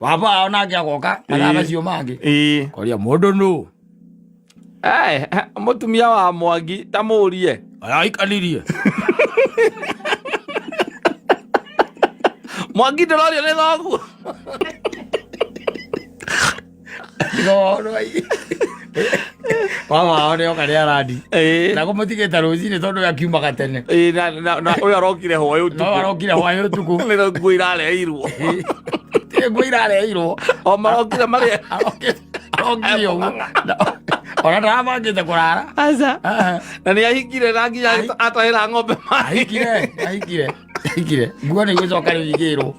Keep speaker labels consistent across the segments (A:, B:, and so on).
A: Wapa ona kia goka mathaa macio mangĩ koria mũndũ nũ
B: mũtumia wa Mwangi tamũrie
A: araikanirie
B: Mwangi ndĩrorio nĩ thoguo
A: Wama one oka nĩ arandi na kũmũtigĩte rũcinĩ tondũ akiumaga tene
B: na ũyũ arokire hwaĩ ũtukũ
A: no arokire hwaĩ ũtukũ
B: nĩ nguo irareirwo
A: nguo irareirwo
B: o marokire marĩa
A: arokire ũguo ona ndarabangĩte kũrara
B: aca na nĩ ahikire na nginya atahĩra ng'ombe
A: ahikire nguo nĩ gwĩcoka rĩu igĩrwo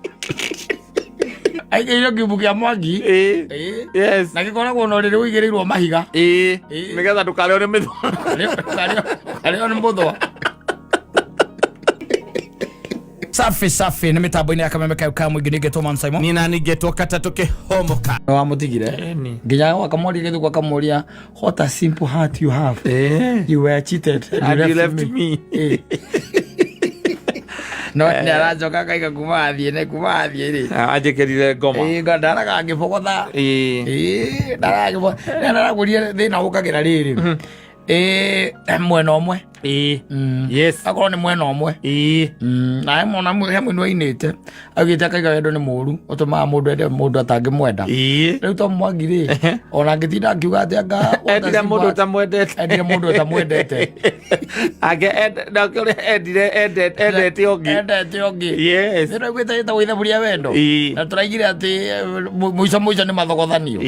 A: aigĩirwo kiubu kĩa Mwangi na gĩkoragwo no rĩrĩ ũigĩrĩirwo mahiga
B: nĩgetha ndũkarĩo nĩ mĩthwa
A: karĩo nĩ mũthwa safi nĩ mĩtambo-inĩ ya kameme kau ka mũingĩ nĩngetwo Man Simon
B: nina nĩngetwo Kata tũkĩhomoka
A: wamutigire nginya wakamũria gĩthuko akamũria what a simple heart you have you were cheated
B: and you left me
A: no nĩ aracoka kaiga kuma athiĩ rĩ
B: anjĩkĩrire ngoma
A: ndaraga ngĩbogotha ndaragũria thĩna ũkagĩra rĩrĩ mwena ũmwe
B: yes
A: akorwo nĩ mwena ũmwe na he mwena ainĩte augĩte akaiga wendo nĩ mũru ũtũmaga mũndũ ende mũndũ atangĩmwenda rĩu to Mwangi rĩ ona angĩtinda akiuga atĩ anga
B: endire mũndũ
A: ũtamwendete
B: endete ũngĩ yes
A: nĩraiguĩte ĩtagwo ithaburia wendo na tũraigire atĩ mũico nĩ mathogothanio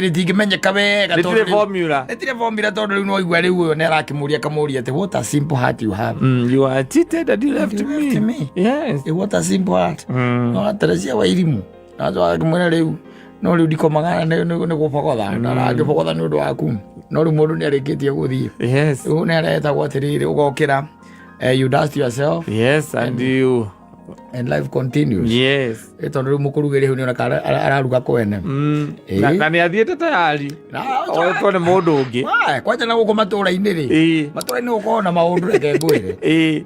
A: rĩtingĩmenyeka wega
B: rĩtirĩ
A: formula tondũ rĩu no igua rĩu ũyũ nĩ arakĩmũria kamũria atĩ what a simple heart you have
B: you are cheated and you left me yes
A: what a simple heart no Teresia wa Irimu nazo akimwĩra rĩu no rĩu ndikomaga nĩ gũbogotha na ngĩbogotha nĩ ũndũ waku no rĩu mũndũ nĩ arĩkĩtie gũthiĩ
B: yes
A: rĩu nĩ aretagwo atĩrĩrĩ ũgokĩra you dust yourself
B: yes
A: and life continues
B: yes
A: tondũ rĩu mũkũrugĩre hau nĩ onaka araruga kwene
B: na nĩ athiĩte tayari oetwo nĩ mũndũ ũngĩ
A: kwanja na gũkũ matũũra-inĩ rĩ matũũra-inĩ gũkorwo na maũndũ reke ngwĩre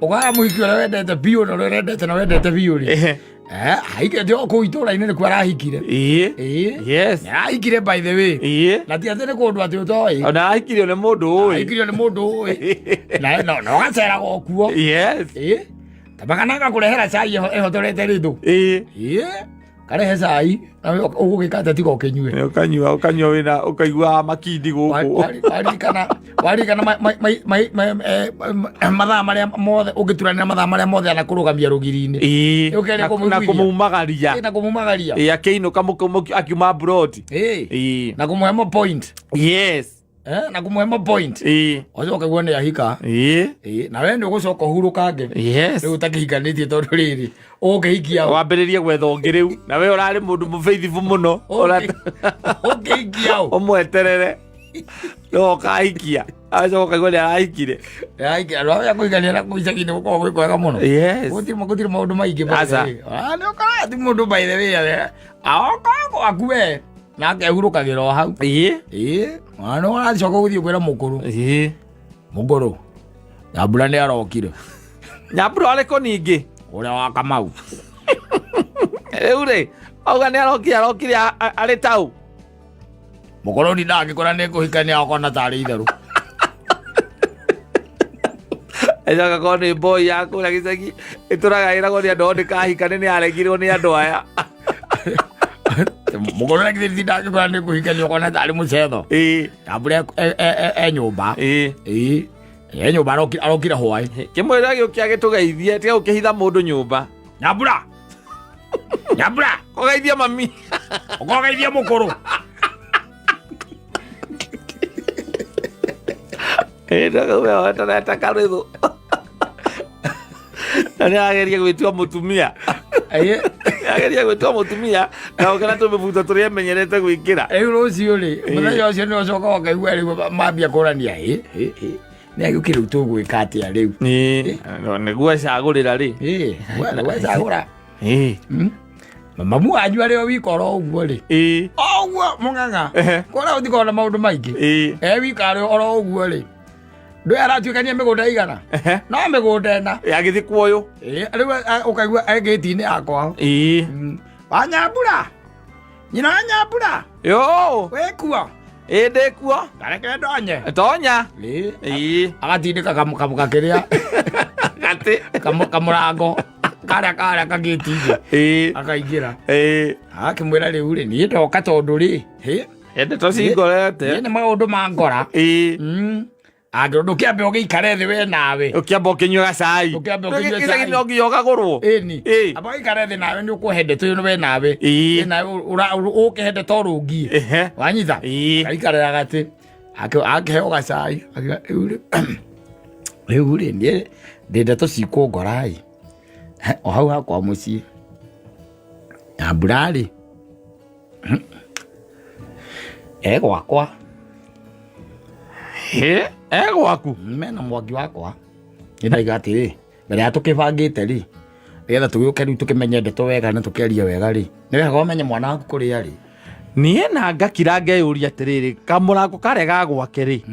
A: ũkaga mũhiki ũrĩa wendete biũ na ũrĩa wendete biũ rĩ ahikĩte o kũu itũũra-inĩ nĩkuo arahikire
B: yes
A: arahikire by the way na ti atĩ nĩ kũndũ atĩ ũtoĩ
B: ona ahikirio nĩ mũndũ ũĩ
A: na ũgaceraga o kuo tabakanaga kũrehera cai ĩhotorete rĩndũ karehe cai ũgũgĩka atĩ tiga ũkĩnyue
B: ũkanyua wĩna ũkaigua makindi gũkũ
A: waririkana mathaa marĩa mothe ũngĩturanĩra mathaa marĩa mothe anakũrũgamia rũgiri-inĩ
B: na kũmumagaria akĩinũka akiuma broti
A: na kũmũhe point
B: yes
A: na kũmũhe point ũcoka guo nĩ ahika na we nĩ ũgũcoka ũhurũkange rĩu ũtakĩhikanĩtie tondũ rĩrĩ ũgũkĩhikia
B: wambĩrĩrie gwetha ũngĩ rĩu na we ũrarĩ mũndũ mũbĩithibu mũno
A: ũkĩhikia
B: ũmweterere no ũkahikia acoka kaigua nĩ arahikire
A: rwaya kũigania na kũicaginĩ gũkorwo gwĩ kwega mũno gũtirĩ maũndũ maingĩ nĩ ũkora ti mũndũ by the way akoragwo akue na akehurũkagĩra o hau mwana ũracoka gũthiĩ kwĩra mũkũrũ Nyambura nĩ arokire
B: Nyambura arĩkũ ningĩ
A: ũrĩa wa Kamau
B: rĩu rĩ auga nĩ arokire arĩ tau
A: mũkũrũ ni ndangĩkora nĩ kũhikania akona tarĩ itherũ
B: ejaga ko nĩ boy ya kũrĩa gĩcagi ĩtũraga ĩragwo nĩ andũ ndĩkahikane nĩ aregirwo nĩ andũ aya
A: mũkũrũ nĩ kĩthĩrĩti ndangĩkora nĩ kũhikania akona tarĩ mũcetho Nyambura nyũmba nyũmba arokire hwaĩ
B: kĩmwĩra gĩũkĩa gĩtũgeithie tiga gũkĩhitha mũndũ nyũmba
A: Nyambura
B: kũgeithia mami
A: ũkogeithia mũkũrũ
B: ndareta karĩthũ na nĩ ageria gwĩtua mũtumia na ũkena tũmĩbuto tũrĩa emenyerete gwĩkĩra
A: rĩu rũciũ rĩ mũthenya ũcio nĩ ũcoka wakaigua rĩu mambia kũrania nĩ agĩũkĩ rĩu tũgwĩka atĩa rĩu
B: nĩguo acagũrĩra rĩ
A: acagũra mamu wanyu arĩ o wika oro ũguo rĩ ũguo mũng'ang'a kũrĩa ũtikorwo na maũndũ maingĩ wika arĩ oro ũguo rĩ ndũĩ aratuĩkania mĩgũnda igana no mĩgũnda ĩna
B: agĩthiĩ kuoyũ
A: rĩu ũkaigua gĩti-inĩ yakwao wa Nyambura Nyina Nyambura.
B: Yo.
A: Wekuo.
B: Ende kuo.
A: Kareke ndonye.
B: Tonya.
A: Agatindika kamuka kiria.
B: Gati.
A: Kamurango. Kara kagitije. Akaingira. Akimwira riu ri ni ndoka tondu ri.
B: Ende tocingorete.
A: Ni maundu ma ngora. Ando ndukiambe ugiikare thi we nawe.
B: Ukiamba ukinywa gacai.
A: Ukiamba ukinywa gacai.
B: Gicagi no ngiyoga gurwo.
A: Eni. Aba ugiikare thi nawe ni ukuhende tu we nawe. Nawe ukihende torungi. Wanyitha. Aikare agati. Akiheo gacai. Riu ri ni ndenda tucikwo ngorai. O hau hakwa mucii. Nyambura ri. Gwakwa.
B: Gwaku.
A: Mena mwangi wakwa. Ndaiga atiri. Mbere ya tukibangite ri. Getha tugiuke riu tukimenye ndeto wega na tukiaria wega ri. Ni wega umenye mwana waku kuria ri.
B: Nie na ngakira ngeyuria atiriri kamurango karega gwake ri.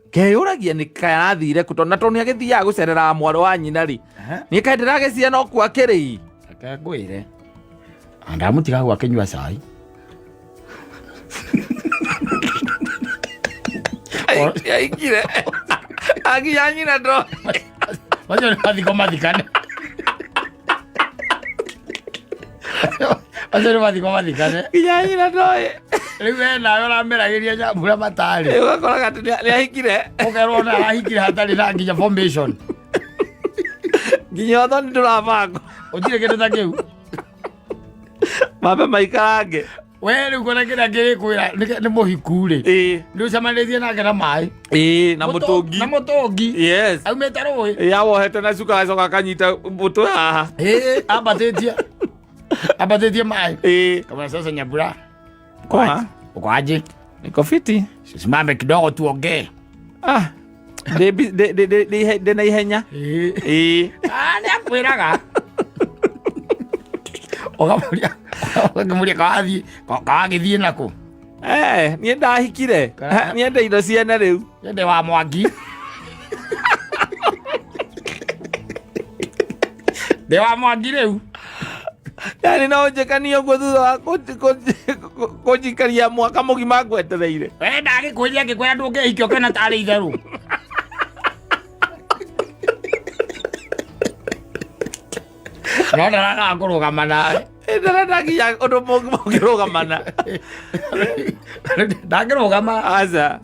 B: Ngeyuragia ni karathire kutona toni agithiaga gucerera mwaro wa nyina ri. Ni kaendera gicia no kwake ri.
A: Aka ngwire. Andamutiga gwake nyua cai.
B: Aikire. Agia nyina ndo.
A: Wajo ni mathikane. Wajo ni mathikane.
B: Agia nyina ndo.
A: Riu we nawe urameragiria Nyambura matari.
B: Ugakora gati ni ahikire.
A: Ukerwo na ahikire hatari na nginya formation.
B: Nginya thoni ndurabanga.
A: Utire kindu ta kiu.
B: Mabe maikarange.
A: We riu kona kira ngirikwira ni muhiku ri. Nducemanirie nake na mai.
B: Na mutungi.
A: Na mutungi.
B: Yes.
A: Aumete rui.
B: Wohete na cuka gacoka kanyita mutu haha.
A: Ambatetie mai. Kama sasa Nyambura.
B: Kwa?
A: Ukoaje?
B: Niko fiti.
A: Simame kidogo tuongee.
B: De na ihenya.
A: Niakwiraga. Okamuria kawagithie naku.
B: Nie ndahikire. Niende indo ciene riu.
A: Niende wa mwangi. De wa mwangi riu.
B: Yani no njekania guo thutha wa kunjikaria mwaka mugima ngwetereire.
A: We ndagikwiria ngikwira ndungihikio kana tari itheru. No ndaraga kurugama nawe.
B: Ndaradagia undu mungirugamana.
A: Ndangirugama.
B: Aca.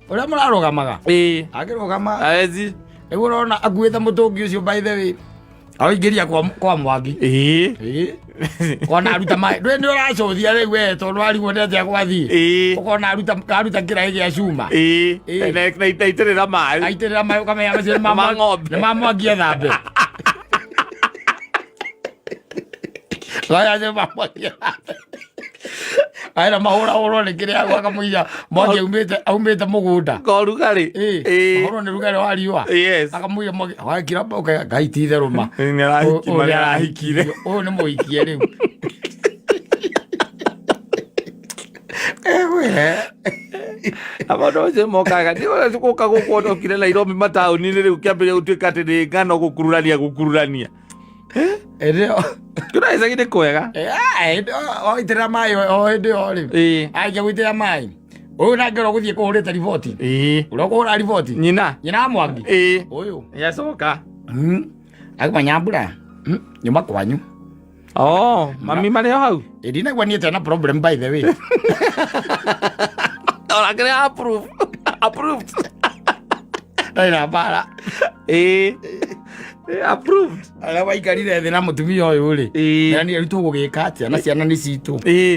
A: Uria murarugamaga. Angirugama.
B: Aezi.
A: Riu urona akuite mutungi ucio by the way. Aingĩria kwa mwangi. Kona aruta mai. Ndwe ndio uracothia riu we tondu arigwo ndete gwathiĩ. Ukona aruta kĩraĩ gĩa cuma.
B: Na itirĩra mai.
A: Aitirĩra mai ukamenya macio nĩ ma ng'ombe. Nĩ ma mwangi ethambe. Gaya je ma mwangi. Aira mahũra nĩ kĩrĩa gwaka mũira mwangi aumĩte mũgũnda.
B: Korugari.
A: Mahũrwo nĩ rugarĩ wa riũa. Akamũira mwangi agakira mboka Ngai ti itherũ
B: Nĩ arahikire.
A: Ũyũ nĩ mũhikie rĩu.
B: Maũndũ macio mokaga nĩ ũrĩa gũka gũkũ ndokire Nairobi mataũni-inĩ rĩu kĩambĩrĩria gũtuĩka atĩ nĩ ngano gũkururania. Kuna icagi-inĩ kwega.
A: Waitĩrĩra maĩ o hĩndĩ o rĩ. Aikia gũitĩrĩra maĩ. Ũyũ nake ũrogũthiĩ kũhũrĩte riboti. Ũrokũhũra riboti.
B: Nyina
A: wa mwangi. Ũyũ.
B: Nĩacoka.
A: Agima Nyambura. Nyuma kwanyu.
B: Mami marĩ o hau.
A: Ndinaigua niĩ tena problem by the way.
B: Onake nĩ approved.
A: Ndaina mbara.
B: Approved.
A: Arĩa waikarire thĩ na mũtumia ũyũ rĩ. Na niĩ rĩu tũgũgĩka atĩa na ciana nĩ citũ.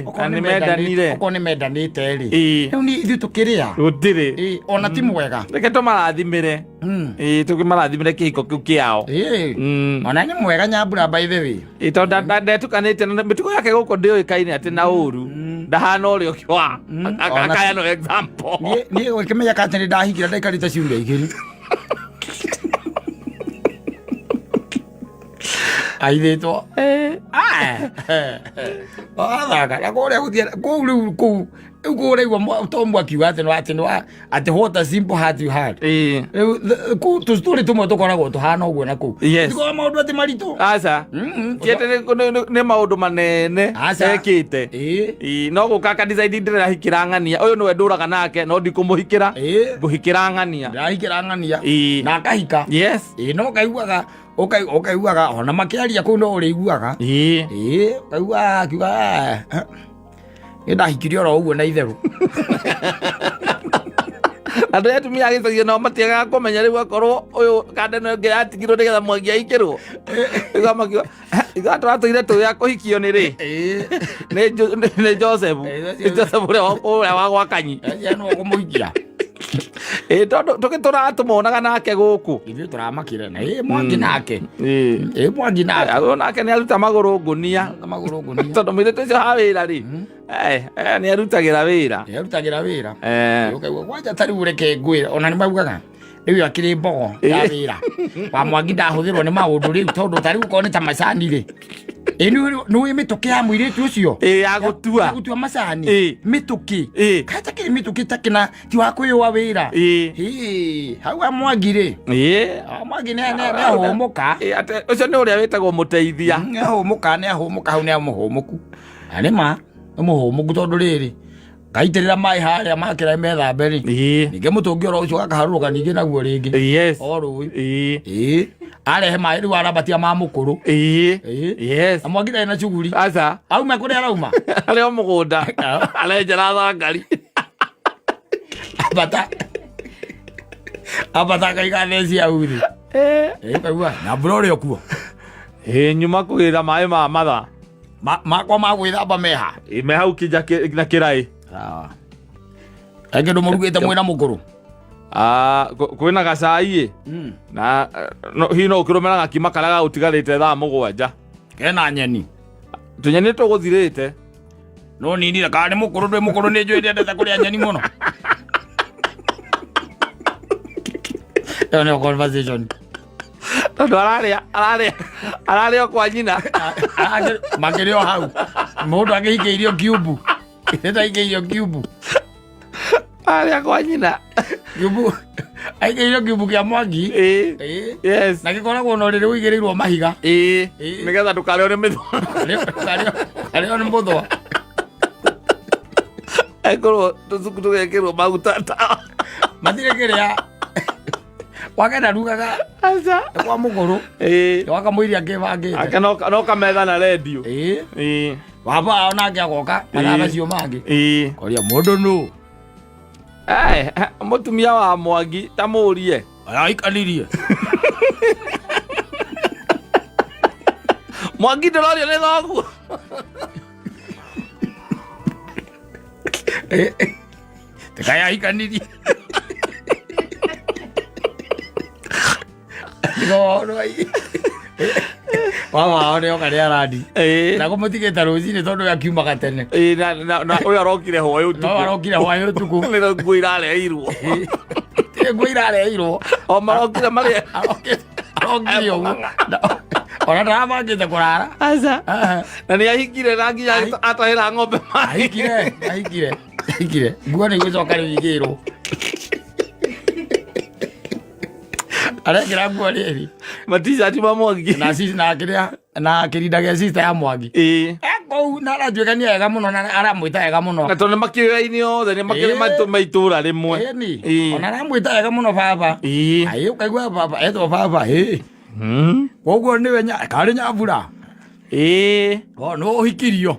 B: Okorwo nĩ mendanire.
A: Okorwo nĩ mendanĩte rĩ. Rĩu niĩ ithuĩ tũkĩrĩa.
B: Gũtirĩ.
A: Ona ti mwega.
B: Reke tũmarathimĩre. Tũkĩmarathimĩre kĩhiko kĩu kĩao.
A: Ona nĩ mwega Nyambura by the way.
B: Tondũ ndetukanĩte na mĩtugo yake gũkũ ndĩũĩkaine atĩ na ũru. Ndahana ũrĩa ũkĩwa. Akaya no example.
A: Niĩ ũkĩmenya atĩ nĩ ndahikire ndaikarĩte ciumia igĩrĩ. aithĩtwo wathaka na kũrĩa gũthiĩ kũu rĩu kũraigua Tom akiuga atĩ what a simple heart you had. Tũtũrĩ tũmwe tũkoragwo tũhana ũguo na kũu tikoa maũndũ atĩ maritũ
B: aca tiete nĩ maũndũ manene ekĩte no gũka kanitha-inĩ ndĩrahikĩra ng'ania ũyũ nĩwe ndũraga nake no ndikũmũhikĩra ngũhikĩra ng'ania
A: ndĩrahikĩra ng'ania na akahika no ũkaiguaga ona makĩaria kũu no ũrĩiguaga ũkaigua akiuga ndahikire oro ũguo na itherũ andũ arĩa atumia a gĩcagi nao matiagaga kũmenya rĩu akorwo ũyũ kandeno ĩngĩ yatigirwo nĩgetha Mwangi ahikĩrwo makiuga tũratũire tũya kũhikio nĩ rĩ nĩ Joseph ũrĩa wa gwakanyi nĩwe kũmũhikia
B: tondũ tũgĩtũratũmonaga nake gũkũ
A: ithuĩ tũramakire na Mwangi nake Mwangi nake
B: nake nĩ aruta magũrũ ngũnia tondũ mũirĩtu ũcio ha wĩra rĩ nĩ arutagĩra wĩra ũkaigua kwanja ta rĩu reke ngwĩra ona nĩ maugaga rĩu akĩrĩ mbogo ya wĩra wa Mwangi ndahũthĩrwo nĩ maũndũ rĩu tondũ ta rĩu korwo nĩ ta macani rĩ nĩwĩ mĩtũkĩ ya mũirĩtu ũcio ya gũtua
A: macani mĩtũkĩ katakĩrĩ mĩtũkĩ takĩna ti wa kwĩyũa wĩra hau wa Mwangi rĩ Mwangi nĩahũmũka
B: ũcio nĩ ũrĩa wĩtagwo mũteithia
A: nĩahũmũka hau nĩamũhũmũku nĩma mũhũmũku tondũ rĩrĩ gaitĩrĩra maĩ harĩa makĩra methambe rĩ ningĩ mũtũngi oro ũcio gakaharũrũka ningĩ naguo rĩngĩ o rũĩ arehe maĩ rĩu arambatia ma mũkũrũ na Mwangi ndarĩ na cuguri auma kũrĩa arauma
B: arĩ o mũgũnda arenjera thangari
A: ambata akaiga theci hau thĩ ũkaigua na mbura ũrĩ okuo
B: nyuma kũgĩra maĩ ma matha
A: makwa ma gwĩthamba meha
B: me hau kĩnja na kĩraĩ
A: kĩndũ mũrugĩte mwĩna mũkũrũ
B: kwĩna gacai na hihi no ũkĩrũmĩra gakima karĩa gagũtigarĩte thaa 7
A: kena nyeni
B: tũnyeni tũgũthirĩte
A: no nini kana nĩ mũkũrũ ndwĩ mũkũrũ nĩ njũĩ ndĩendete kũrĩa nyeni mũno ĩyo nĩyo conversation
B: tondũ ararĩa kwa nyina
A: makĩrĩ o hau mũndũ akĩhikĩirio kiumbu ĩtahikĩirio kiumbu
B: arĩa kwa nyina
A: aikĩirio kiumbu kĩa Mwangi na gĩkoragwo na ũrĩrĩ ũigĩrĩirwo mahiga
B: nĩgetha ndũkarĩo nĩ mĩthũa
A: karĩo nĩ mũthũa
B: akorwo tũcuku tũgekĩrwo maguta
A: matirĩ kĩrĩa wakenda rugaga kwa mũgũrũ wakamũiria akĩbangĩte
B: no kametha na redio
A: waba onake agoka mathaa macio mangĩ koria mũndũ nũ
B: mũtumia wa Mwangi ta mũrie
A: aikanirie
B: Mwangi ndĩrorio nĩ thoguo
A: tekaya aikanirie wawao nĩo karĩa arandi na kũmũtigĩta rũcinĩ tondũ akiumaga tene
B: ũyũ arokire
A: hwaĩ ũtukũ
B: nguo irareirwo o marokire marĩa
A: arokire ũguo ona ndarabangĩte kũrara
B: na nĩ ahikire na nginya atahĩra ng'ombe
A: ahikire nguo nĩ gwĩcoka rĩu igĩrwo arekĩra nguo rĩrĩ
B: matishati ma Mwangi
A: na kĩrinda gĩa sister ya Mwangi kũu na aratuĩka nĩ ega mũno na aramwĩta ega mũno
B: na tondũ nĩ makĩoya-inĩ othe nĩ makĩrĩ maitũra rĩmwe
A: ona aramwĩta ega mũno baba ũkaigua baba etwo baba koguo nĩwe karĩ Nyambura nĩ ũhikirio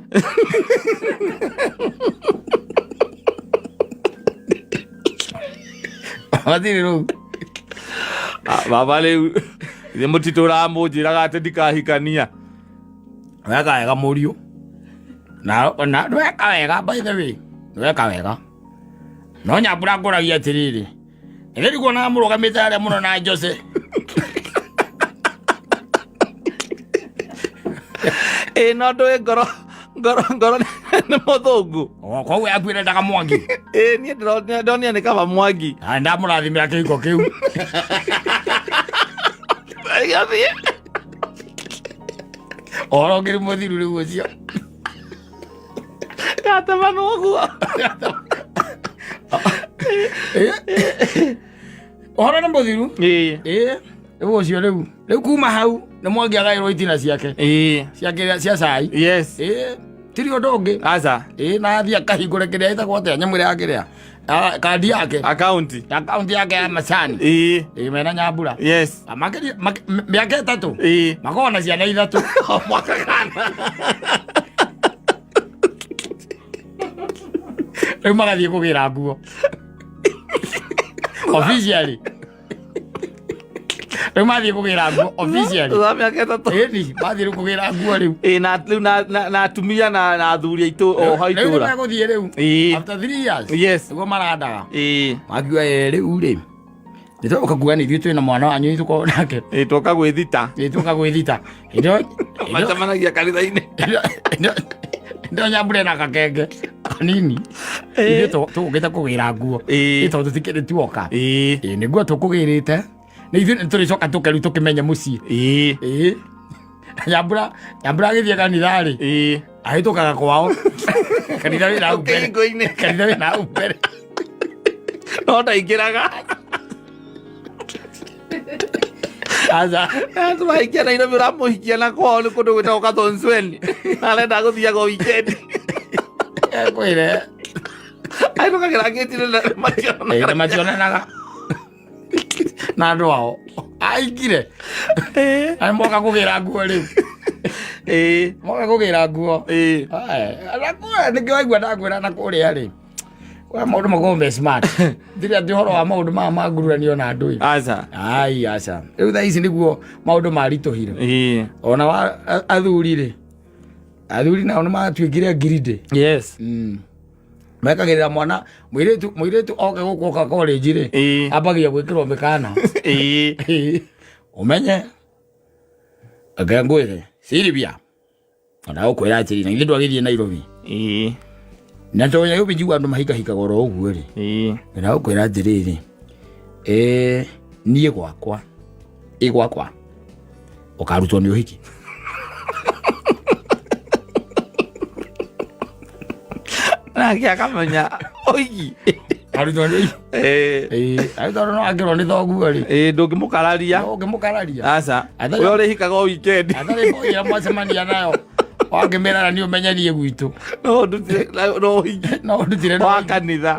A: matirĩ rĩu
B: baba rĩu ithe mũtitũraga mũnjĩraga atĩ ndikahikania
A: weka wega mũriũ na ndweka wega by the way ndweka wega no Nyambura ngũragia atĩrĩrĩ ĩrĩriguo na mũrũgamĩte harĩa mũno na Jose
B: no ndũĩ ngoro nĩ mũthũngũ
A: koguo yaku ĩrendaga Mwangi
B: niĩ ndonia nĩ kaba Mwangi
A: ndamũrathimĩra kĩhiko kĩu oro ngiri muthiru riu ucio
B: gatema noguo
A: oro ni muthiru riu ucio riu kuma hau ni mwangi agairwo itina ciake ciake cia cai tiri undu ungi
B: aca
A: na athia kahingure kiria itagwo atia nyamu ria kiria kandi yake
B: account
A: yake ya macani mena Nyambura miaka 3 makona ciana 3
B: mwaka kana
A: riu magathie kugira nguo officially riu mathie kugira nguo officially
B: miaka 3
A: mathie kugira nguo riu
B: na atumia na athuri aitu o hau itura
A: riu maguthie riu after 3 years niguo marandaga makiuga riu ri nitoka kuga ni thitu na mwana wanyu ituko nake
B: toka gwithita
A: indo
B: matamanagia kanitha-ini
A: ndo Nyambura na kakenge kanini ithu tugita kugira nguo ito tutikiri tuoka niguo tukugirite ni ithu turicoka tukeru tukimenya mucii Nyambura agithie kanitha ri ahitukaga kwao kanitha wina mbere
B: no ndaingiraga
A: aza
B: tumahikia na Nairobi uramuhikia na kwao ni kundu gwitagwo Kathonsweni arenda guthiaga weekend
A: kwire
B: aitukagira ngitire
A: na mationanaga na andu ao aingire moka kugira nguo riu moka kugira nguo nĩkĩo waigua ndakwĩra na kũrĩa rĩ kwa maũndũ magombe smart ndĩrĩ atĩ ũhoro wa maũndũ maya mangururanio na andũ aca rĩu thaa ici nĩguo maũndũ maritũhire ona wa athuri nao nĩ matuĩkire ngirindi mekagĩrĩra mwana mũirĩtu oke gũkũ college rĩ ambagia gwĩkĩrwo mĩkana ũmenye ngengwĩre Silvia ona ũkwĩra atĩrĩ na ithuĩ ndwagĩthiĩ Nairobi na to Nairobi njigua andũ mahikahikaga oro ũguo rĩ na ũkwĩra atĩrĩrĩ niĩ gwakwa ũkarutwo nĩ ũhiki
B: nake akamenya oigi
A: arutwo nĩ arutwo no angĩrwo nĩ thoguo rĩ ndũngĩmũkararia
B: aca ũrĩa ũrĩhikaga o weekend
A: atarĩ mbũira mwacemania nayo wangĩmera nĩ ũmenyanie gwitũ no ndutire
B: wa
A: kanitha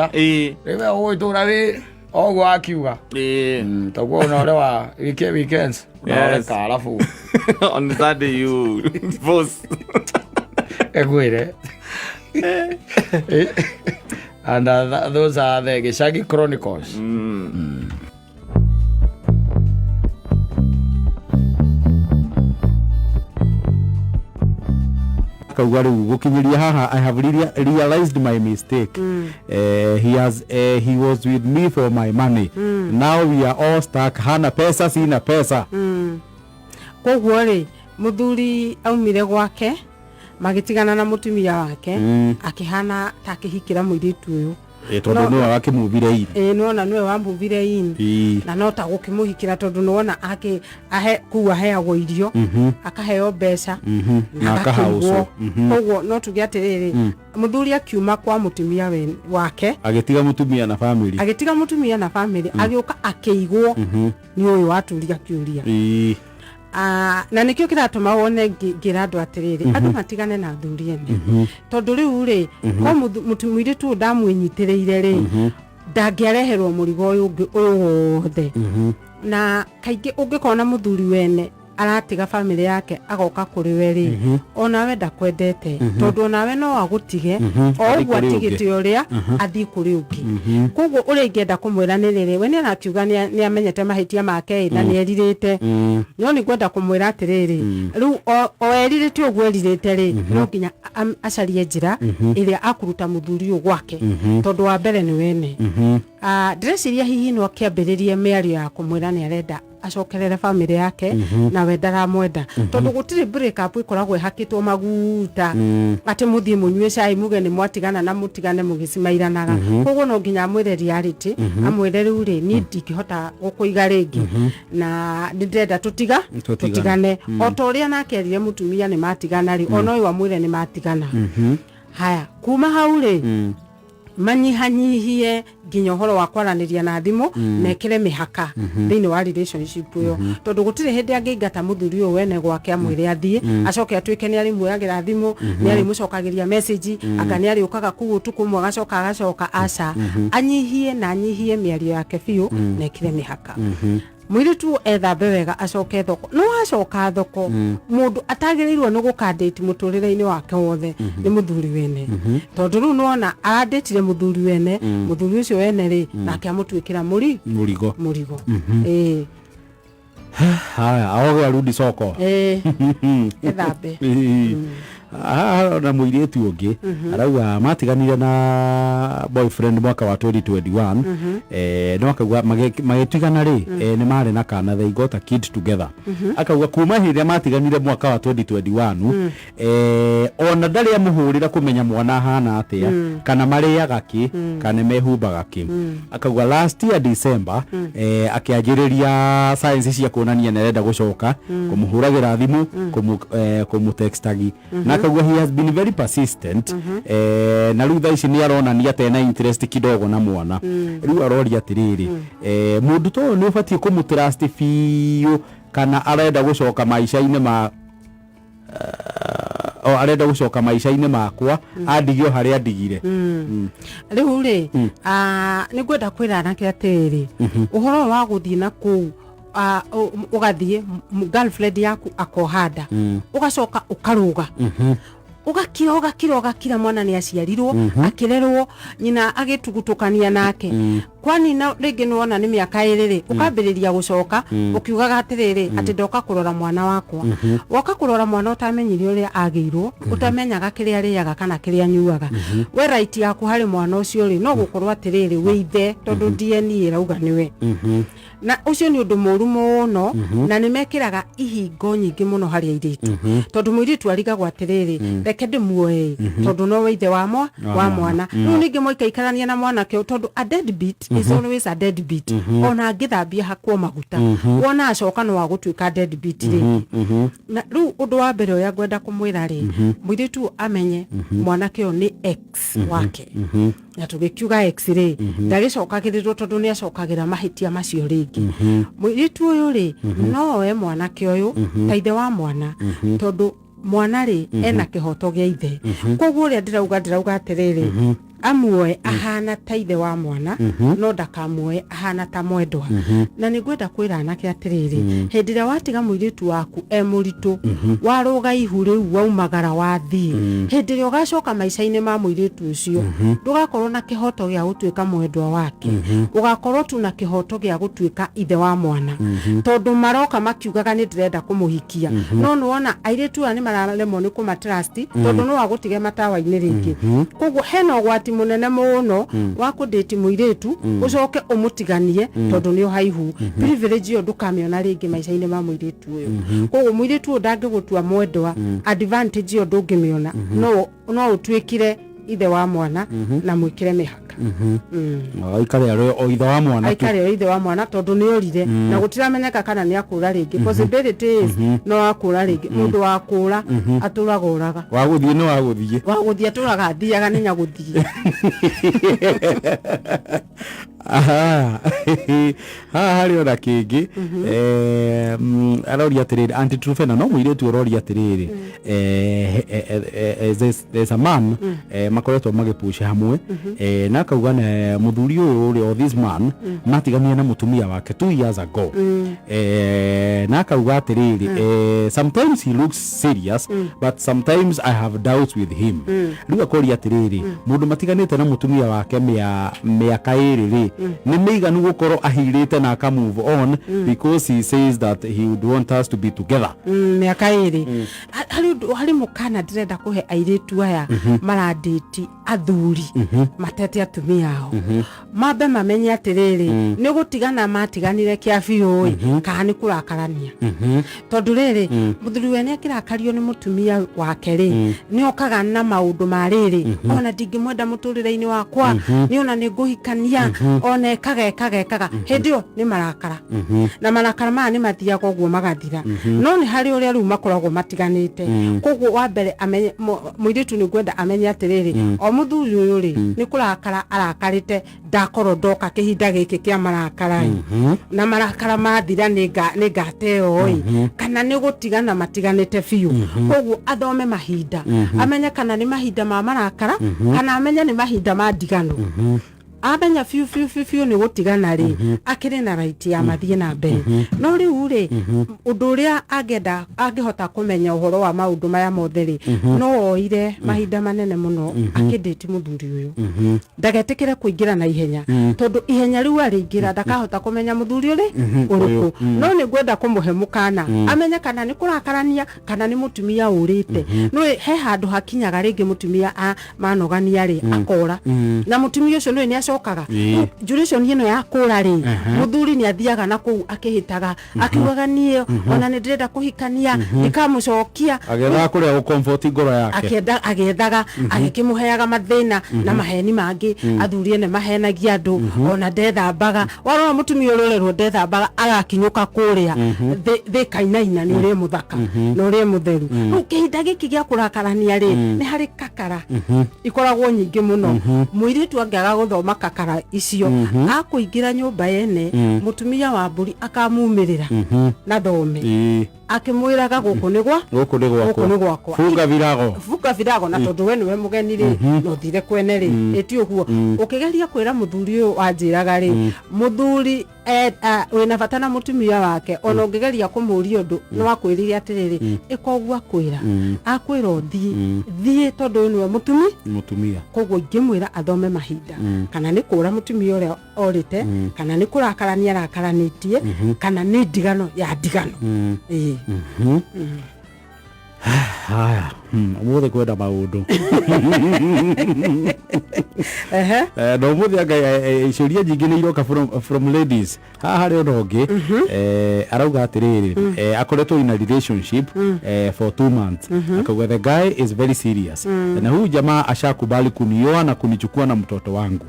A: rĩu ũgũgĩtũra wĩ oguo akiuga taguo ona ũrĩa wa weekends ũreka alafu
B: on Sunday you divorce
A: egwĩre and those are the Gicagi Chronicles.
C: Kauga riu gukinyiria haha I have realized my mistake. He was with me for my money. Now we are all stuck. Hana pesa sina pesa.
D: Koguo ri muthuri aumire gwake magitigana na mutumia wake akihana takihikira muiritu uyu
C: tondu no akimuvire ini
D: nona nwe wambuvire ini na no ta gukimuhikira tondu nona ahe kuwa heagwo irio akaheo mbeca
C: na akahauso
D: koguo no tuge atiriri muthuri akiuma kwa mutumia wake
C: agitiga mutumia na family agioka akiigwo ni uyu waturia kiuria na nikio kiratuma wone ngira andu atiriri andu matigane na athuri ene tondu riu ri ko mutumire tu ndamwinyitireire ri ndangiareherwo murigo uyu wothe na kaingi ungikona muthuri wene aratiga family yake agoka kuri we ri ona we ndakwendete tondu ona we no agutige o uguo atigite uria athi kuri ungi koguo uri ingienda kumwira ni riri we ni aratiuga ni amenyete mahitia make na ni eririte no ni kwenda kumwira atiriri riu o eririte uguo eririte ri no nginya acarie njira iria akuruta muthuri uyu gwake tondu wa mbere ni wene ndreciria hihi no akiambiririe miario ya kumwira ni arenda acokerere family yake na we ndaramwenda tondu gutiri break up ikoragwo ihakitwo maguta ati muthie munyue cai muge ni mwatigana na mutigane mugicimairanaga koguo no nginya mwire reality amwire riu ri ni ndingihota gukuiga ringi na ndenda tutigane o to ria nake erire mutumia ni matigana ri ono uyu amwire ni matigana haya kuma hau ri manyihanyihie nginya horo wa kwaraniria na thimu nekire mihaka thiini wa relationship yo tondu gutire hindi angingata muthuri uyu wene gwake amwire athie acoke atuike ni ari muoyagira thimu ni ari mucokagiria message aka ni ari ukaga kugutu kumwe agacoka aca anyihie na anyihie miario yake biu nekire mihaka mwiritu ethambe wega acoke thoko no acoka thoko mundu atagirirwo ni gukandate muturire-ini wake wothe ni muthuri wene tondu riu nona aradetire muthuri wene muthuri ucio wene ri nake amutwikira murigo
E: haya aoge arudi soko
C: ethambe
E: na muiritu ungi arauga matiganire na boyfriend mwaka wa 2021 no akauga magetigana ri ni mari na kana they got a kid together akauga kuma hiria matiganire mwaka wa 2021 ona ndari amuhurira kumenya mwana hana atia kana mariaga ki kana mehumbaga ki akauga last year December akianjiriria science cia kuonania nerenda gucoka kumuhuragira thimu kumutextagi akauga he has been very persistent na riu thaa ici ni arona ni atena interest kidogo na mwana riu aroria atiriri mundu to ni ubatie kumutrust fiu kana arenda gucoka maisha-ini ma arenda gucoka maisha-ini makwa andigio haria andigire
C: riu ri ni ngwenda kwira anake atiri uhoro wa guthie na ku ugathie girlfriend yaku akohanda ugacoka ukaruga ugakira mwana ni aciarirwo akirerwo nyina agitugutukania nake kwani na ringi nuona ni miaka iriri ukambiriria gucoka ukiugaga atiriri ati ndoka kurora mwana wakwa woka kurora mwana utamenyire uria agirwo utamenyaga kiria riaga kana kiria nyuaga we right yaku hari mwana ucio ri no gukorwo atiriri withe tondu DNA irauga niwe na ucio ni undu muru muno na nimekiraga ihingo nyingi muno hari airitu tondu muiritu arigagwo atiriri reke ndimuoe tondu no withe wa mwana no ningi moikaikarania na mwana ke tondu a deadbeat is always a deadbeat ona ngithambia hakwo maguta wona acoka no wagutwika deadbeat ri na riu undu wa mbere uria ngwenda kumwira ri muiritu amenye mwana ke ni ex wake na tugikiuga ex ri ndagicokagirirwo tondu ni acokagira mahitia macio ringi muiritu uyu ri no we mwana ke uyu taithe wa mwana tondu mwana ri ena kihoto gia ithe koguo uria ndirauga atiriri amuoe ahana taithe wa mwana no ndakamuoe ahana ta mwendwa na ningwenda kwira anake atiriri hendira watiga muiritu waku muritu waruga ihu riu waumagara wathie hendira ugacoka maisha-ini ma muiritu ucio ndugakorwo na kihoto gia gutwika mwendwa wake ugakorwo tu na kihoto gia gutwika ithe wa mwana tondu maroka makiugaga ni ndirenda kumuhikia no nuona airitu ani mararemwo ni kumatrust tondu no wagutige matawa-ini ringi koguo heno gwati munene muno wa kudate muiritu ucoke umutiganie tondu ni haihu privilege yo ndukamiona ringi maisha-ini ma muiritu uyu koguo muiritu ndangigutua mwendwa advantage yo ndungimiona no utwikire ithe wa mwana na mwikire mihaka
E: aikare o ithe wa mwana
C: aikare ithe wa mwana tondu ni orire na gutiramenyeka kana ni akura ringi possibility is no akura ringi mundu wakura aturaga uraga
E: waguthie no waguthie
C: aturaga athiaga ni nyaguthie
E: hari ona kingi aroria atiriri anti-truthena no muiritu aroria atiriri there's a man makoretwo magipusha hamwe na akauga na muthuri uyu uri o this man matigania na mutumia wake 2 years ago na akauga atiriri sometimes he looks serious but sometimes I have doubts with him riu akoria atiriri mundu matiganite na mutumia wake miaka iriri ni meiganu gukorwo ahirite na aka move on because he says that he would want us to be together.
C: Miaka iri hari mukana ndirenda kuhe airitu aya maraditi athuri matete atumia ao mabe mamenye atiriri ni gutigana matiganire kia biu kana ni kurakarania tondu riri muthuri we ni akirakario ni mutumia wake ri ni okaga na maundu mariri ona ndingimwenda muturire-ini wakwa ni ona ni nguhikania ona ekaga hindio ni marakara na marakara ma ni mathiaga guo magathira no ni hari uria riu makoragwo matiganite koguo wa mbere amenye muiritu ni gwenda amenye atiriri o muthuri uyu ri ni kurakara arakarite ndakorwo ndoka kihinda giki kia marakara na marakara mathira ni ngateo kana ni gutigana matiganite biu koguo athome mahinda amenye kana ni mahinda ma marakara kana amenye ni mahinda ma ndigano amenya fiu ni gutigana ri akiri na right ya mathie na mbere no riu ri undu uria angihota kumenya uhoro wa maundu maya mothe ri no oire mahinda manene muno akinditi muthuri uyu ndagetikire kuingira na ihenya tondu ihenya riu aringira ndakahota kumenya muthuri uri uriku no ni gwenda kumuhe mukana amenye kana ni kurakarania kana ni mutumia urite no he handu hakinyaga ringi mutumia manogania ri akora na mutumia ucio ni acokaga duration ino ya kura ri muthuri ni athiaga na ku akihitaga akiugaga nie ona ni ndirenda kuhikania nikamucokia
E: agetha kuria comfort ngoro yake
C: agethaga agikimuheaga mathina na maheni mangi athurie ne mahenagia andu ona ndethambaga warora mutumia urorerwo ndethambaga agakinyuka kuria thikainaina ni uri muthaka no uri mutheru ukihinda giki gia kurakarania ri ni hari kakara ikoragwo nyingi muno muiritu angiaga guthoma kakara icio akuingira nyumba yene mutumia wa mburi akamumirira na thome akimwiraga guku ni gwakwa funga virago na tondu we niwe mugeni ri no thire kwene ri eti uguo ukigeria kwira muthuri uyu wanjiraga ri muthuri wina bata na mutumia wake ona ungigeria kumuria undu no akwirire atiriri ikoguo akwira thie tondu niwe mutumia koguo ingimwira athome mahinda kana ni kura mutumia uria orite kana ni kurakarania arakaranitie kana ni ndigano ya ndigano
E: haya umuthi kwenda maundu no umuthi anga icuria nyingi ni iroka from ladies haha ri onongi arauga atiriri akoretwo in a relationship for 2 months akauga the guy is very serious na huyu jamaa ashakubali kunioa na kunichukua na mtoto wangu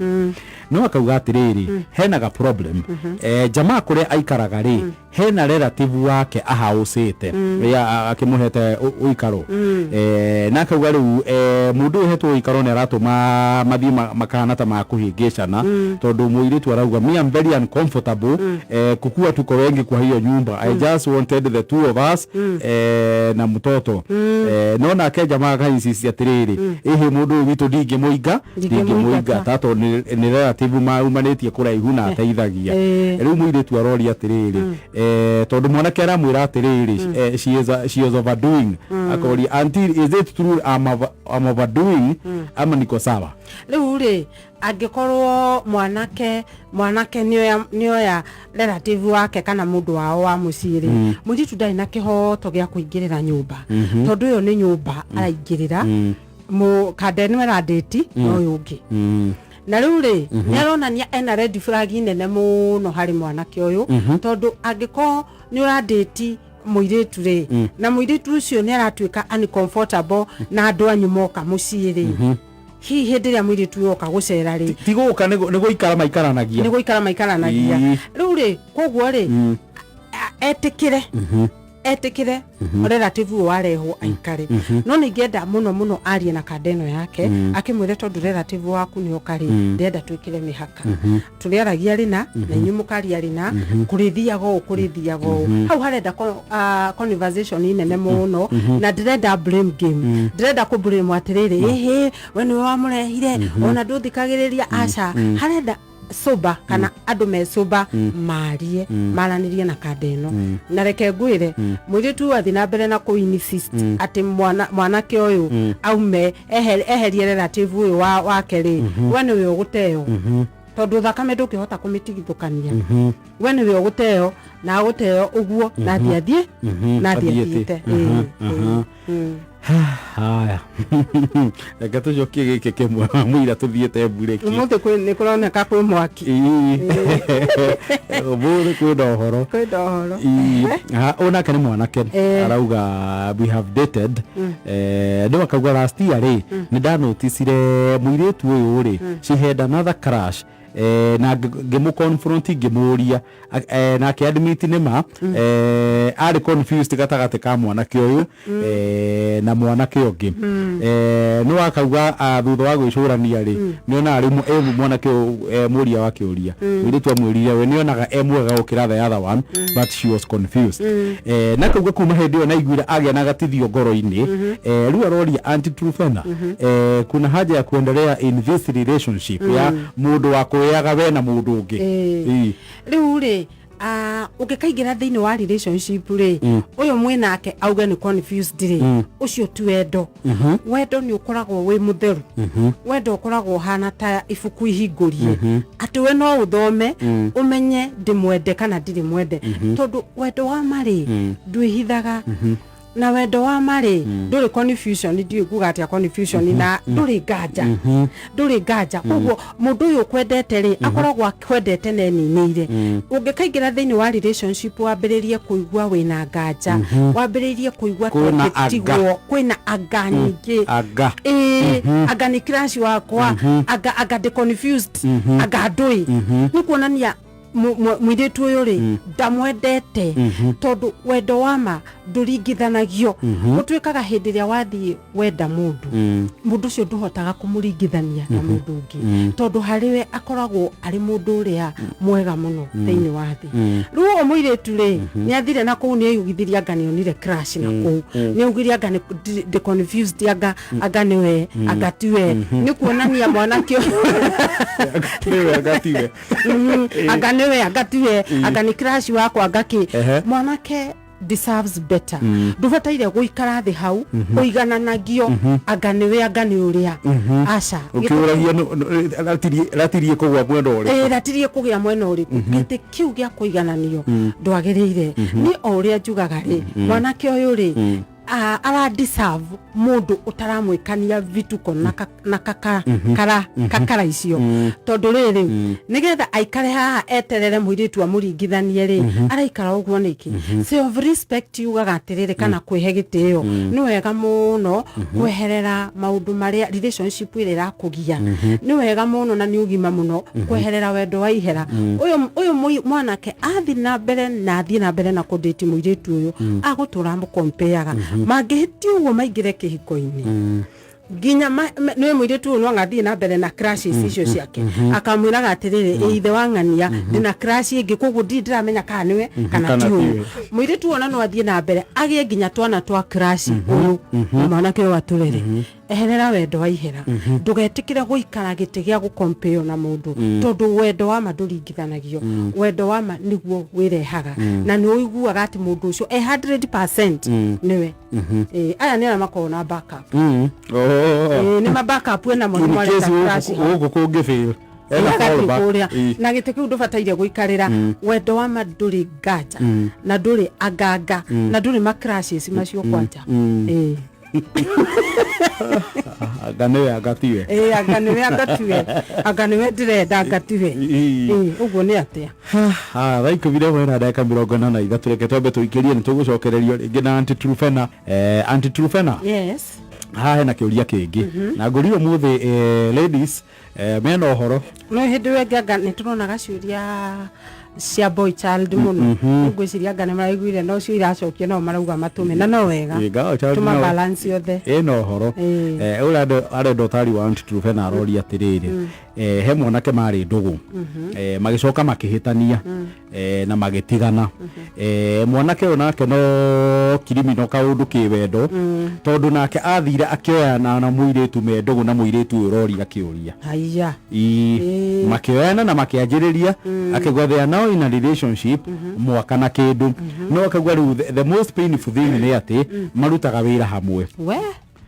E: no akauga atiriri hena ga problem jamaa kuria aikaraga ri hena relative wake ahausite akimuhete uikaro na akauga riu mundu hetwo uikaro ni aratuma mathi makana ta makuhingicana tondu muiritu arauga me am very uncomfortable kukua tuko wengi kwa hiyo nyumba I just wanted the two of us na mtoto no na ke jamaa kaisi atiriri ehe mundu witu ndingimuiga tato ni relative maumanetie kuraihu na ateithagia riu muiritu arori atiriri tondu mwanake aramwira atiriri she is overdoing akori until is it true I'm overdoing ama niko sawa
C: riu ri angikorwo mwanake nioya relative wake kana mundu wao wa muciri muiritu ndari na kihoto gia kuingirira nyumba tondu yo ni nyumba araingirira mu kadeni ra date no yungi na riu ri niaronania ena red flag nene muno hari mwanake uyu tondu angiko ni ura date muiritu ri na muiritu ucio ni aratuika uncomfortable na andu anyu moka muciri hihi ndiria muiritu yoka gucera ri
E: tiguka nigo ikara maikaranagia
C: riu ri koguo ri etikire relative warehwo aikare no ningienda muno arie na kadeno yake akimwire tondu relative waku ni okari ndenda twikire mihaka turiaragia rina na inyumukaria rina kurithiago hau harenda conversation nene muno na ndenda blame game ndenda ku blame atiriri ehe we ni wamurehire ona nduthikagiriria aca harenda soba kana andu me soba marie maranirie na kadeno na reke ngwire muiritu athi na mbere na ku insist ati mwanake uyu aume eherie relative uyu wake ri we ni we uguteo tondu thakame ndukihota kumitigithukania we niwe uguteo na uguteo uguo na thiathie na thiathite
E: haya reke tucokie giki kimwe mwira tuthiete bureki
C: umuthi ni kuroneka kwi mwaki
E: umuthi kwi ndohoro onake ni mwanake arauga we have dated ndio akauga last year ri ni ndanoticire muiritu uyu ri she had another crush na ngemu confront ngimuria na ke admit ni ma ari confused gatagate ka mwanake uyu na mwanake ungi no akauga thutha wa gwicurania ri niona ari mwanake muria wake uria wiritu amwirire we nionaga mwega gukira the other one but she was confused na kauga kuma hindi yo naiguira agia na gatithio ngoro-ini riu aroria anti Truphena kuna haja ya kuendelea in this relationship ya mundu wa kuyaga we na mundu ungi
C: riu ri ukikaingira thiini wa relationship ri uyu mwinake auga ni confused ri ucio tu wendo wendo ni ukoragwo wi mutheru wendo ukoragwo hana ta ibuku ihingurie ati we no uthome umenye ndimwende kana ndiri mwende tondu wendo wa mari ndwihithaga na wendo wa mari nduri confusion ndiye kuga atia confusion na nduri nganja uguo mundu uyu kwendete ri akoragwo akwendete neninire ungikaingira thiini wa relationship wambiririe kuigua wina nganja wambiririe kuigua tigwo kwina anga nyingi anga ni crush wakwa anga ndi confused anga ndui ni kuonania mwiritu uyu ri ndamwendete tondu wendo wama nduringithanagio gutwikaga hindi ria wathie wenda mundu ucio nduhotaga kumuringithania na mundu ungi tondu hariwe akoragwo ari mundu uria mwega muno thiini wa thi riu mwiritu ri ni athire na kuu ni ayugithiria anga nionire crush na kuu ni augiria anga ni confused anga niwe anga tiwe ni kuonania mwanake
E: niwe anga tiwe
C: niwe agatiwe agani crush wako agaki mwanake deserves better ndubataire guikara thi hau uigananagio aganiwe agani uria aca
E: ukiragia ratirie kugwa mwena uri
C: ratirie kugia mwena uri gite kiu gia kuigananio ndwagirire ni uria njugaga ri mwanake uyu ri ara deserve mundu utaramwikania vituko na kakara icio tondu riri nigetha aikare haha eterere mwiritu amuringithanie ri araikara uguo niki self respect yugaga atiriri kana kwihe gitio ni wega muno kweherera maundu maria relationship iri rakugia ni wega muno na ni ugima muno kweherera wendo wa ihera uyu mwanake athi na mbere na kudate mwiritu uyu agutura mu compareaga magihiti uguo maingire kihiko-ini ginya niwe mwiritu no ngathie na mbere na crashes icio ciake akamwiraga atiriri ithe wangania ndina crash ingi koguo ndiramenya kana niwe kana tiwe mwiritu ona no athie na mbere agie ginya twana twa crash uyu mwanake wa turere eherera wendo wa ihera ndugetikire guikara gite gia gucompare na mundu tondu wendo wa maduringithanagio wendo wa niguo wirehaga na ni uiguaga ati mundu ucio 100% niwe aya ni makona backup ni mabackup na mundu mwale crash
E: ugu kungifail
C: na gite kiu ndubataire guikarira wendo wa maduri nganja na nduri aganga na nduri macrashes macio kwanja
E: aganiwe agatiwe
C: aganiwe ndirenda agatiwe uguo ni atia
E: thaiko vile wena ndeka 43 reke twambe tuikirie ni tugucokererio ringi na anti Truphena
C: yes
E: hahe na kiuria kingi na nguriyo muthi ladies mena uhoro
C: no hindi wengaga ni turona gaciuria cia boy child muno ngwiciria ngane maraiguire no cio iracokia no marauga matume na no wega tuma balance yothe
E: no horo ura ando tari wa anti Truphena arori atiriri he mwanake mari ndugu magicoka makihitania na magitigana mwanake onake no kirimi no kaundu kiwendo tondu nake athire akioyana na muiritu me ndugu na muiritu urori akiuria
C: haiya
E: makioyana na makianjiriria akigwa they are now in a relationship mwaka na kindu no akagwa the most painful thing ni ati marutaga wira hamwe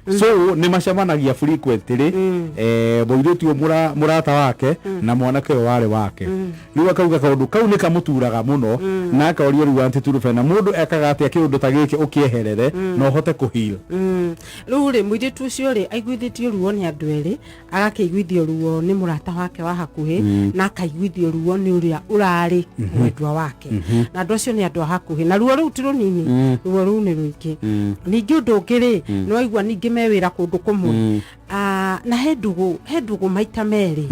E: so ni macemanagia frequently muiritu murata wake na mwanake wale wake riu akauga kaundu kau ni kamuturaga muno na akaorio riu anti na mundu ekaga atia kiundu ta giki ukieherere no hote kuhil
C: riu ri muiritu ucio ri aiguithitio ruo ni andu eri agakeiguithio ruo ni murata wake wa hakuhi na akaiguithio ruo ni uria urari mwendwa wake na andu acio ni andu hakuhi na ruo riu ti runini ruo riu ni ruingi ningi undu ungiri no aigua ningi mewira kundu kumwe na hendugu maita meri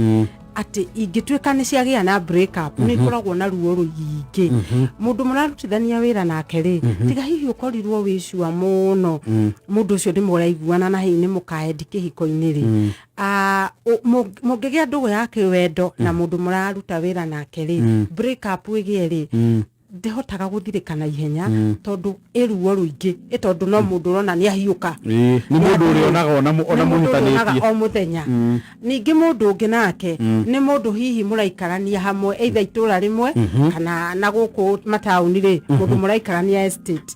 C: ati ingituika ni ciagia na break up ni koragwo na ruo ruingi mundu murarutithania wira nake ri tiga hihi ukorirwo wicua muno mundu ucio ndimuraiguana na hihi ni mukaendi kihiko-ini ri mungigia ndugu yake wendo na mundu muraruta wira nake ri break up igie ri ndihotaga guthirikana ihenya tondu iruo ruingi tondu no mundu rona ni ahiuka
E: ni mundu uri onaga ona munyitanitie
C: o muthenya ningi mundu ungi nake ni mundu hihi muraikarania hamwe either itura rimwe kana na guku matauni ri mundu muraikarania estate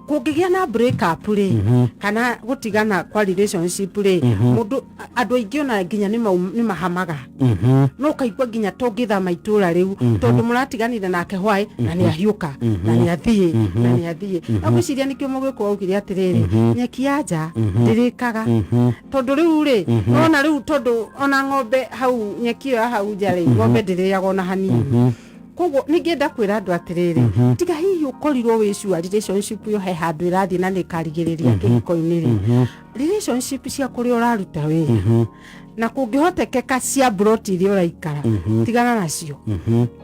C: kungigia na break up ri kana gutigana kwa relationship ri mundu andu aingi ona nginya ni mahamaga no kaigwa nginya tongitha maitura riu tondu muratiganire nake hwai na ni ahiuka na ni athie agwiciria nikio mugwiko augire atiriri nyeki yanja ndirikaga tondu riu ri ona riu tondu ona ng'ombe hau nyeki yo hau njari ng'ombe ndiriaga ona hanini kogo ningenda kwira andu atiriri tiga hihi ukorirwo wicua relationship yo he handu irathie na nikarigiriria kihiko-ini ri relationship cia kuri uraruta wira na kungihotekeka cia broti iria uraikara tigana nacio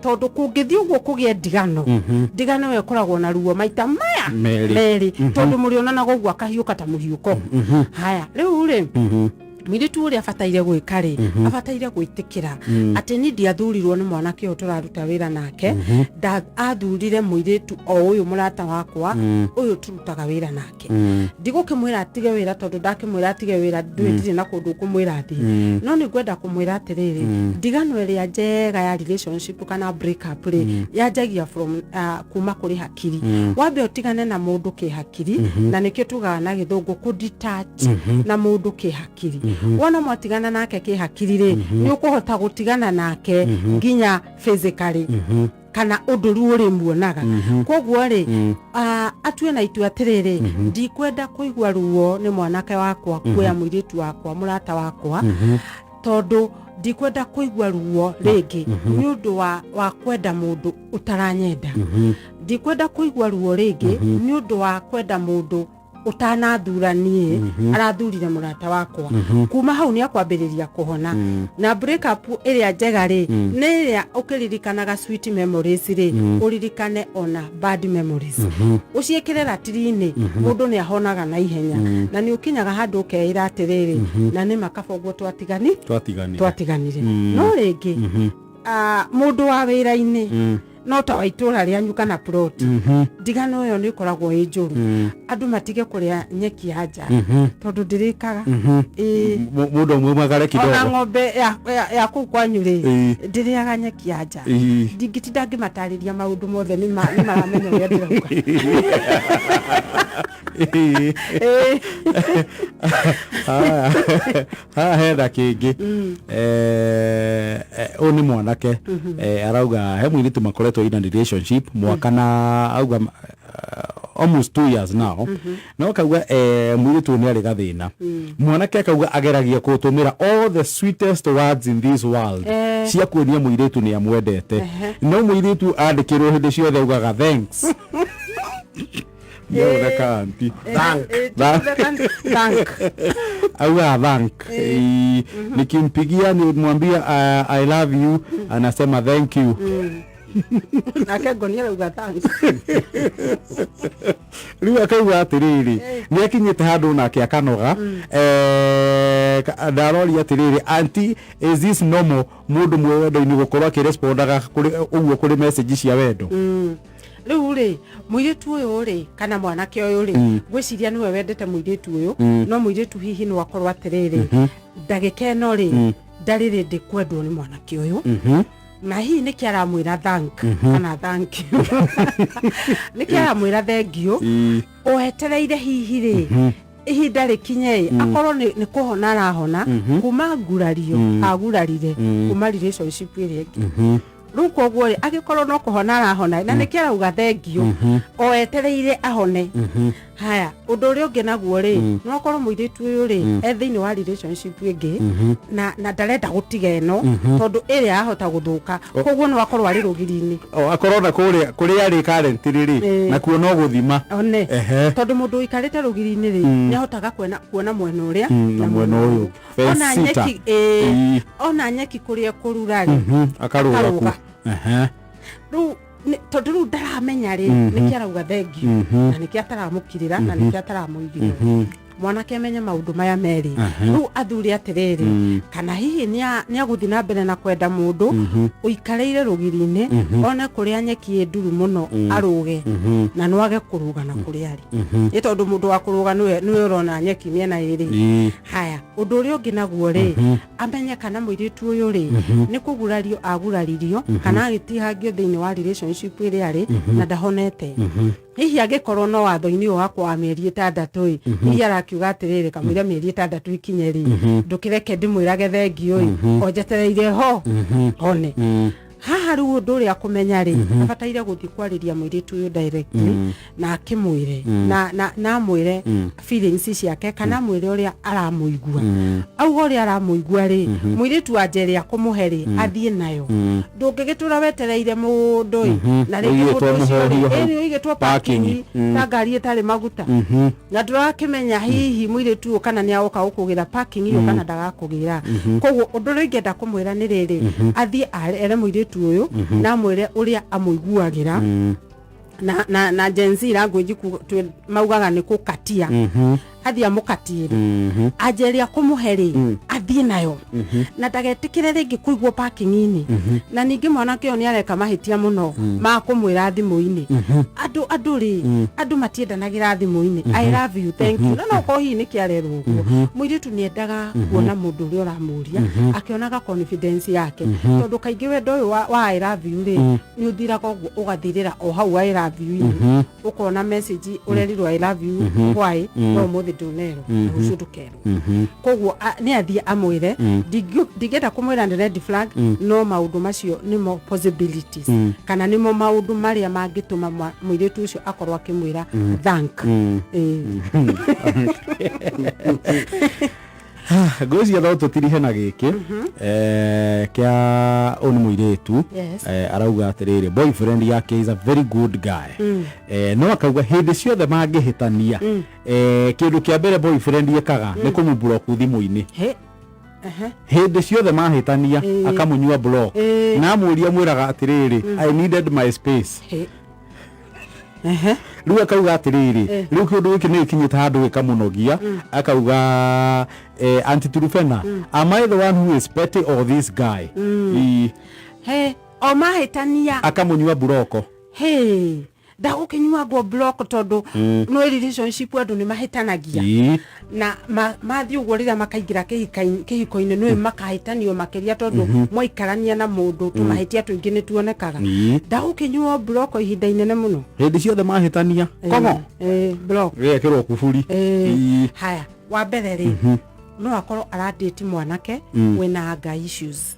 C: tondu kungithii uguo kugie ndigano yo ikoragwo na ruo maita maya meri tondu murionanaga uguo akahiuka ta muhiuko haya riu ri mwiritu uria abataire gwika ri abataire gwitikira ati ni ndiathurirwo ni mwanake uyu turaruta wira nake athurire mwiritu o uyu murata wakwa uyu turutaga wira nake ndigukimwira atige wira tondu ndakimwira atige wira ndwitire na kundu kumwira athi no ni gwenda kumwira atiriri ndigano iria njega ya relationship kana break up ri yanjagia from kuma kuri hakiri wambe utigane na mundu ki hakiri na nikio tugaga na githungu ku detach na mundu ki hakiri wona mwatigana nake ki hakiri ri ni ukuhota gutigana nake nginya physically kana uduru uri muonaga koguo ri atue na itu atiriri ndikwenda kuigwa ruo ni mwanake wakwa kuya mwiritu wakwa murata wakwa tondu ndikwenda kuigwa ruo ringi ni undu wa kwenda mundu utaranyenda ndikwenda kuigwa ruo ringi ni undu wa kwenda mundu utanathuranie arathurire murata wakwa kuma hau ni akwambiriria kuhona na break up iria njega ri ni iria ukiririkanaga sweet memories ri uririkane ona bad memories uciekire ratiri-ini mundu ni ahonaga na ihenya na ni ukinyaga handu ukeira atiriri na ni makabogwo twatiganire no ringi mundu wa wira-ini no ta waitura ria nyuka na plot ndigano yo ni koragwo i njuru andu matige kuria nyeki yanja tondu ndirikaga
E: mundu mwagare kidogo
C: ona ng'ombe ya kukwanyu ri ndiriaga nyeki yanja ndingitinda ngimatariria maundu mothe ni maramenya uria ndirauga
E: henda kingi ni mwanake arauga he mwiritu makoretwo in a relationship mwaka na auga almost 2 years now no kauga mwiritu ni ari gathina mwanake akauga ageragia kutumira all the sweetest words in this world cia kuonia mwiritu ni amwendete no mwiritu andikirwo hindi ciothe augaga thanks yo the kanti thank auga thank nikimpigia ni mwambia I love you anasema thank you
C: akegonia uga thanks
E: riu akauga atiriri ni akinyite handu nake akanoga ndarori atiriri anti is this normal mundu mwe wendo-ini gukorwo akirespondaga kuri uguo kuri message cia wendo
C: riu ri mwiritu uyu ri kana mwanake uyu ri gwiciria niwe wendete mwiritu uyu no mwiritu hihi no akorwo atiriri ndagika ino ri ndariri ndikwendwo ni mwanake uyu na hihi niki aramwira thank kana thank you niki aramwira thank you uhetereire hihi ri ihinda rikinye akorwo ni kuhona arahona kuma ngurario agurarire kuma relationship iri ingi riu koguo ri agikorwo no kuhona arahona na niki arauga thengio o etereire ahone haya undu uri ungi naguo ri no korwo muiritu uyu ri thiini wa relationship ingi na ndarenda gutiga eno tondu iri ahota guthuka koguo no akorwo ari rugiri-ini
E: akorwo na kuria ari current riri na kuo no guthima
C: one tondu mundu ikarite rugiri-ini ri ni ahotaga kuona mwena uria
E: na mwena uyu
C: ona nyeki kuria kurura ri
E: akaruga
C: riu tondu riu ndaramenya ri niki arauga thengio na niki ataramukirira na niki ataramuigirira mwanake amenye maundu maya meri riu athuri atiriri kana hihi ni aguthi na mbere na kwenda mundu uikareire rugiri-ini one kuria nyeki nduru muno aruge na no age kuruga na kuria ari ni tondu mundu wa kuruga niwe urona nyeki miena iri haya undu uri ungi naguo ri amenye kana muiritu uyu ri ni kugurario aguraririo kana agitihangio thiini wa relationship iri ari na ndahonete hihi agikorwo no watho-ini uyu wakwa wa mieri 6 hihi arakiuga atiriri kamwira mieri 6 ikinye ri ndukireke ndimwirage thengio onjetereire ho hone haha riu undu uria kumenya ri abataire guthi kwariria muiritu uyu directly na akimwire na amwire feelings ciake kana mwire uria aramuigua auga uria aramuigua ri muiritu ajeri akumuhe ri athie nayo ndungigitura wetereire mundu na ringi mundu ucio igitwo parking na ngari itari maguta na ndurakimenya hihi muiritu kana ni agoka gukugira parking iyo kana ndagakugira koguo undu uria ingenda kumwira ni riri athie ere muiritu uyu na mwire uria amuiguagira na jenzi language maugaga ni kukatia athia mukatire ajeria kumuheri athie nayo na ndagetikire ringi kuigwo parking-ini na ningi mwanake oni areka mahitia muno ma kumwira thimu-ini andu matiendanagira thimu-ini I love you thank you no ko hi ni kiarerwo uguo muiritu ni endaga kuona mundu uria uramuria akionaga confidence yake tondu kaingi wendo uyu wa I love you ri ni uthiraga uguo ugathirira o hau I love you ukona message urerirwo I love you why no muthi ndunero ucio ndukero koguo ni athie amwire ndigenda kumwira ndi red flag no maundu macio nimo possibilities kana nimo maundu maria mangituma muiritu ucio akorwo akimwira thank
E: gozi ya tutirihe na giki kia onu muiritu arauga atiriri boyfriend yake is a very good guy no akauga hindi ciothe mangihitania kindu kia mbere boyfriend yekaga ni kumublock thimu-ini hindi ciothe mahitania akamunyua block na amuria mwiraga atiriri I needed my space riu akauga atiriri riu kindu giki ni kinyita handu gikamunogia akauga Auntie Turufena am I the one who is petty or this guy
C: o mahitania
E: akamunyua buroko
C: ndagukinyua go block tondu no relationship andu ni mahitanagia na mathi uguo rira makaingira kihiko-ini no makahitanio makiria tondu mwaikarania na mundu tumahitia tuingi ni tuonekaga ndagukinyua block ihinda inene muno
E: hindi ciothe mahitania komo
C: block
E: gekirwo kuburi
C: haya wa mbere ri no akorwo aradate mwanake wina anger issues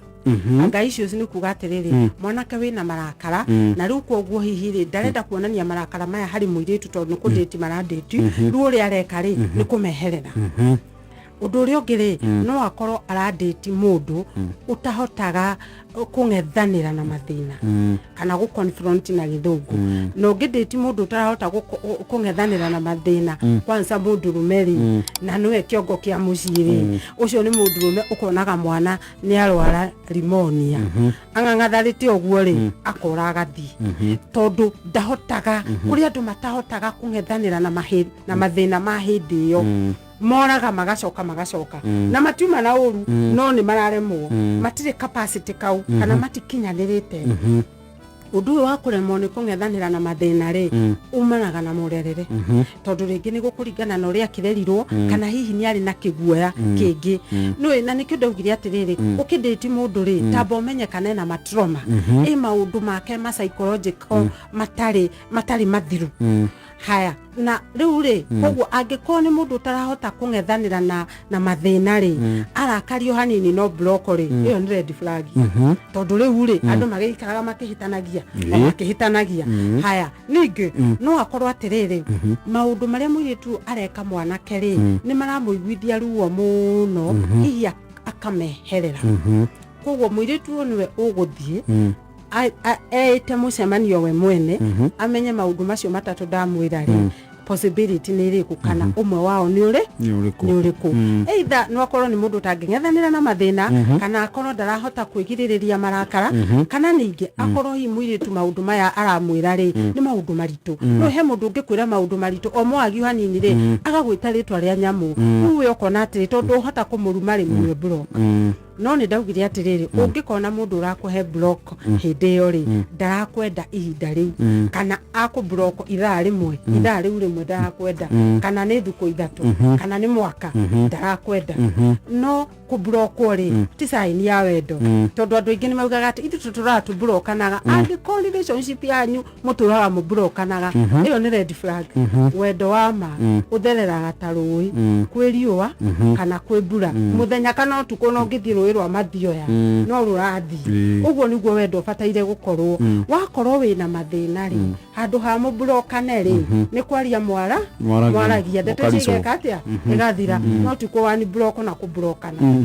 C: anger issues ni kuga atiriri mwanake wina marakara na riu koguo hihi ri ndarenda kuonania marakara maya hari muiritu tondu ku date maradate riu uri areka ri ni kumeherera undu uria ungi ri no akorwo aradate mundu utahotaga kung'ethanira na mathina kana gu confront na githungu no ngidate mundu utarahota kung'ethanira na mathina kwanza mundu rumeri na niwe kiongo kia muciri ucio ni mundu rume ukonaga mwana ni arwara limonia ang'ang'atharite oguo ri akora gathi tondu ndahotaga kuria andu matahotaga kung'ethanira na mathina ma hindi iyo moraga magacoka na matiuma na uru no ni mararemwo matire capacity kau kana matikinyanirite undu wa kuremwo ni kung'ethanira na mathina ri umanaga na murerere tondu ringi ni gukuringana na uria kirerirwo kana hihi ni ari na kiguoya kingi no na nikio ndaugire atiriri ukidate mundu ri tamba umenye kana na matrauma maundu make ma psychological matari mathiru haya na riu ri koguo angĩkorwo nĩ mũndũ ũtarahota kũng'ethanĩra na mathĩna rĩ arakario hanini no block rĩ ĩyo nĩ red flag tondũ rĩu rĩ andũ magĩikaraga makĩhĩtanagia haya ningĩ no akorwo atĩrĩrĩ maũndũ marĩa mũirĩtu areka mwanake rĩ nĩ maramũiguithia ruo mũno hihi akameherera koguo mũirĩtu ũyũ nĩwe ũgũthiĩ eĩte mũcemanio we mwene amenye maũndũ macio matatũ ndamwĩra rĩ possibility nĩ ĩrĩkũ kana ũmwe wao nĩ ũrĩkũ either no akorwo nĩ mũndũ ũtangĩng'ethanĩra na mathĩna kana akorwo ndarahota kwĩgirĩrĩria marakara kana ningĩ akorwo hihi mũirĩtu maũndũ maya aramwĩra rĩ nĩ maũndũ maritũ no he mũndũ ũngĩkwĩra maũndũ maritũ o mwagio hanini rĩ agagwĩta rĩtwa rĩa nyamũ uwe ũkona atĩrĩ tondũ ũhota kũmũruma rĩ mũwe block no nĩ ndaugire atĩrĩrĩ ũngĩkona mũndũ ũrakũhe block hĩndĩ ĩyo rĩ ndarakwenda ihinda rĩu kana akũblock ithaa rĩmwe ndarakwenda kana nĩ thikũ ithatũ kana nĩ mwaka ndarakwenda no kũblockwo rĩ ti sign ya wendo tondũ andũ aingĩ nĩ maugaga atĩ ithuĩ tũratũblockanaga angĩkorwo relationship yanyu mũtũraga mũblockanaga ĩyo nĩ red flag wendo wa ma ũthereraga ta rũĩ kwĩ riũa kana kwĩ mbura mũthenya kana ũtukũ no ngĩthiĩ rũĩ rwa mathioya no rũrathiĩ ũguo nĩguo wendo ũbataire gũkorwo wakorwo wĩna mathĩna rĩ handũ ha mũblockane rĩ nĩ kwaria mwaragia ndeto cigeka atĩa ĩgathira no ti kũ one block na kũblockana